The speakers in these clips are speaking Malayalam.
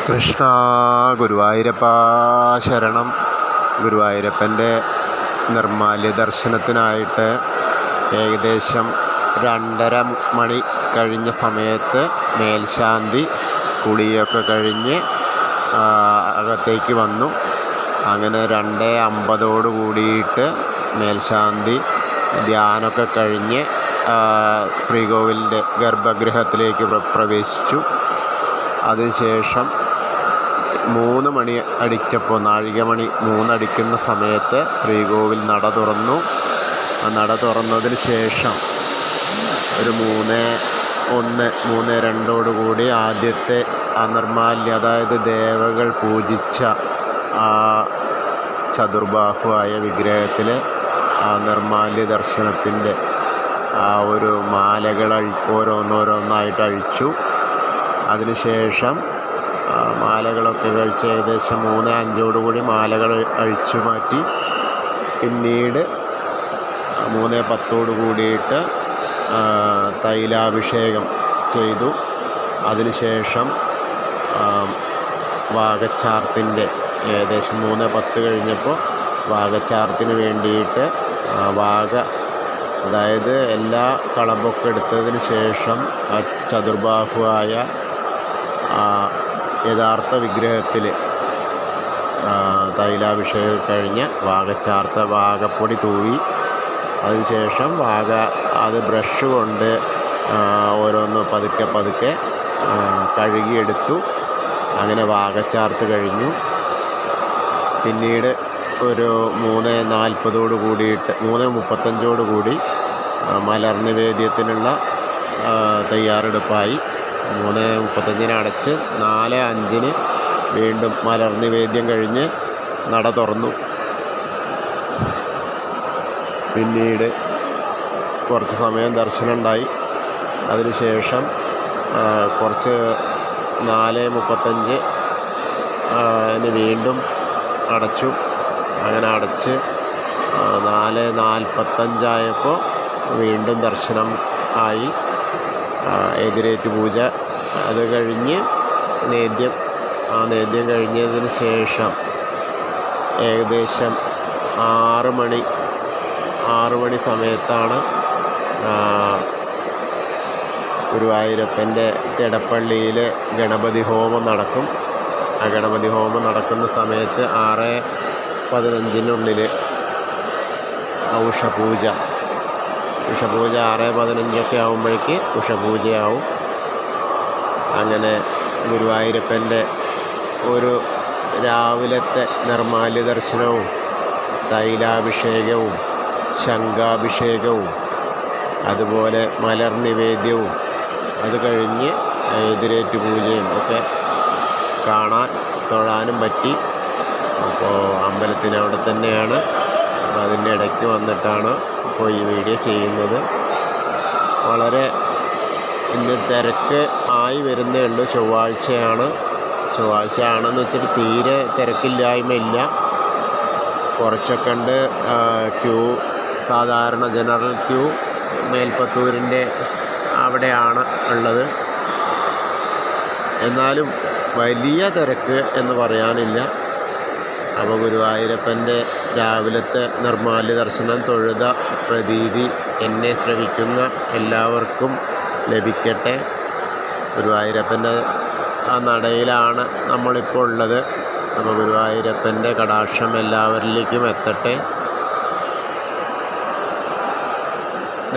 കൃഷ്ണ ഗുരുവായൂരപ്പ ശരണം. ഗുരുവായൂരപ്പൻ്റെ നിർമ്മാല്യ ദർശനത്തിനായിട്ട് ഏകദേശം 2:30 മണി കഴിഞ്ഞ സമയത്ത് മേൽശാന്തി കുളിയൊക്കെ കഴിഞ്ഞ് അകത്തേക്ക് വന്നു. അങ്ങനെ 2:50 കൂടിയിട്ട് മേൽശാന്തി ധ്യാനമൊക്കെ കഴിഞ്ഞ് ശ്രീകോവിലിൻ്റെ ഗർഭഗൃഹത്തിലേക്ക് പ്രവേശിച്ചു. അതിനുശേഷം 3 മണി അടിച്ചപ്പോൾ നാഴികമണി 3 അടിക്കുന്ന സമയത്ത് ശ്രീകോവിൽ നട തുറന്നു. ആ നട തുറന്നതിന് ശേഷം ഒരു 3:02 കൂടി ആദ്യത്തെ ആ നിർമ്മാല്യ, അതായത് ദേവകൾ പൂജിച്ച ആ ചതുർബാഹുവായ വിഗ്രഹത്തിൽ ആ നിർമ്മാല്യ ദർശനത്തിൻ്റെ ആ ഒരു മാലകൾ ഓരോന്നോരോന്നായിട്ട് അഴിച്ചു. അതിനുശേഷം മാലകളൊക്കെ കഴിച്ച് ഏകദേശം 3:05 കൂടി മാലകൾ അഴിച്ചു മാറ്റി. പിന്നീട് 3:10 കൂടിയിട്ട് തൈലാഭിഷേകം ചെയ്തു. അതിനുശേഷം വാകച്ചാർത്തിൻ്റെ ഏകദേശം 3:10 കഴിഞ്ഞപ്പോൾ വാകച്ചാർത്തിന് വേണ്ടിയിട്ട് അതായത് എല്ലാ കളമ്പൊക്കെ എടുത്തതിന് ശേഷം ആ ചതുർബാഹുവായ യഥാർത്ഥ വിഗ്രഹത്തിൽ തൈലാഭിഷേകം കഴിഞ്ഞ് വാകച്ചാർത്ത വാകപ്പൊടി തൂവി. അതിനുശേഷം അത് ബ്രഷ് കൊണ്ട് ഓരോന്ന് പതുക്കെ കഴുകിയെടുത്തു. അങ്ങനെ വാകച്ചാർത്ത് കഴിഞ്ഞു. പിന്നീട് ഒരു 3:40 കൂടിയിട്ട് 3:35 കൂടി മലർ നിവേദ്യത്തിനുള്ള തയ്യാറെടുപ്പായി. 3:35 അടച്ച് 4:05 വീണ്ടും മലർ നിവേദ്യം കഴിഞ്ഞ് നട തുറന്നു. പിന്നീട് കുറച്ച് സമയം ദർശനം ഉണ്ടായി. അതിനുശേഷം കുറച്ച് 4:35 വീണ്ടും അടച്ചു. അങ്ങനെ അടച്ച് 4:45 വീണ്ടും ദർശനം ആയി. എതിരേറ്റ് പൂജ അത് കഴിഞ്ഞ് നേദ്യം കഴിഞ്ഞതിന് ശേഷം ഏകദേശം 6 മണി സമയത്താണ് ഗുരുവായൂരപ്പൻ്റെ തിടപ്പള്ളിയിൽ ഗണപതി ഹോമം നടക്കും. ആ ഗണപതി ഹോമം നടക്കുന്ന സമയത്ത് 6:15 ഉഷപൂജ 6:15 ആകുമ്പോഴേക്ക് ഉഷപൂജയാവും. അങ്ങനെ ഗുരുവായൂരപ്പൻ്റെ ഒരു രാവിലത്തെ നിർമ്മാല്യ ദർശനവും തൈലാഭിഷേകവും ശംഖാഭിഷേകവും അതുപോലെ മലർ നിവേദ്യവും അത് കഴിഞ്ഞ് എതിരേറ്റ് പൂജയും ഒക്കെ തൊഴാനും പറ്റി. അപ്പോൾ അമ്പലത്തിനവിടെ തന്നെയാണ്. അപ്പോൾ അതിൻ്റെ ഇടയ്ക്ക് വന്നിട്ടാണ് ഇപ്പോൾ ഈ വീഡിയോ ചെയ്യുന്നത്. വളരെ ഇന്ന് തിരക്ക് ആയി വരുന്നേ ഉള്ളൂ. ചൊവ്വാഴ്ചയാണെന്ന് വെച്ചിട്ട് തീരെ തിരക്കില്ലായ്മയില്ല. കുറച്ചൊക്കെ ഉണ്ട്. ക്യൂ സാധാരണ ജനറൽ ക്യൂ മേൽപ്പത്തൂരിൻ്റെ അവിടെയാണ് ഉള്ളത്. എന്നാലും വലിയ തിരക്ക് എന്ന് പറയാനില്ല. അപ്പോൾ ഗുരുവായൂരപ്പൻ്റെ രാവിലത്തെ നിർമ്മാല്യ ദർശനം തൊഴുത പ്രതീതി എന്നെ ശ്രവിക്കുന്ന എല്ലാവർക്കും ലഭിക്കട്ടെ. ഗുരുവായൂരപ്പൻ്റെ ആ നടയിലാണ് നമ്മളിപ്പോൾ ഉള്ളത്. അപ്പോൾ ഗുരുവായൂരപ്പൻ്റെ കടാക്ഷം എല്ലാവരിലേക്കും എത്തട്ടെ.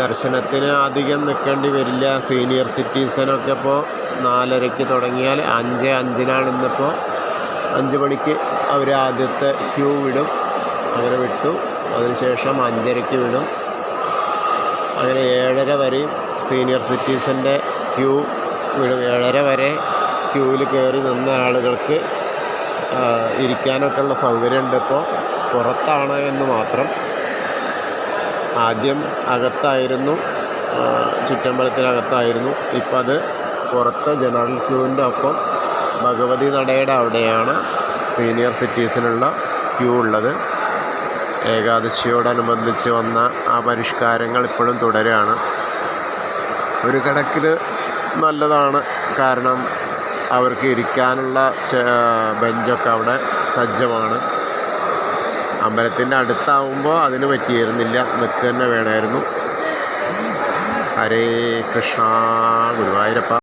ദർശനത്തിന് അധികം നിൽക്കേണ്ടി വരില്ല. സീനിയർ സിറ്റിസനൊക്കെ ഇപ്പോൾ 4:30 തുടങ്ങിയാൽ 5:05 ഇന്നിപ്പോൾ 5 മണിക്ക് അവർ ആദ്യത്തെ ക്യൂ വിടും. അങ്ങനെ വിട്ടു. അതിനുശേഷം 5:30 വിടും. അങ്ങനെ 7:30 വരെയും സീനിയർ സിറ്റിസൻ്റെ ക്യൂ വിടും. 7:30 വരെ ക്യൂവിൽ കയറി നിന്ന ആളുകൾക്ക് ഇരിക്കാനൊക്കെ ഉള്ള സൗകര്യമുണ്ട്. ഇപ്പോൾ പുറത്താണ് എന്ന് മാത്രം. ആദ്യം അകത്തായിരുന്നു, ചുറ്റമ്പലത്തിനകത്തായിരുന്നു. ഇപ്പം അത് പുറത്ത് ജനറൽ ക്യൂവിൻ്റെ ഒപ്പം ഭഗവതി നടയുടെ അവിടെയാണ് സീനിയർ സിറ്റീസിനുള്ള ക്യൂ ഉള്ളത്. ഏകാദശിയോടനുബന്ധിച്ച് വന്ന ആ പരിഷ്കാരങ്ങൾ ഇപ്പോഴും തുടരുകയാണ്. ഒരു കണക്കിൽ നല്ലതാണ്. കാരണം അവർക്ക് ഇരിക്കാനുള്ള ബെഞ്ചൊക്കെ അവിടെ സജ്ജമാണ്. അമ്പലത്തിൻ്റെ അടുത്താവുമ്പോൾ അതിന് പറ്റിയിരുന്നില്ല, നിൽക്കുക തന്നെ വേണമായിരുന്നു. ഹരേ കൃഷ്ണ, ഗുരുവായൂരപ്പ.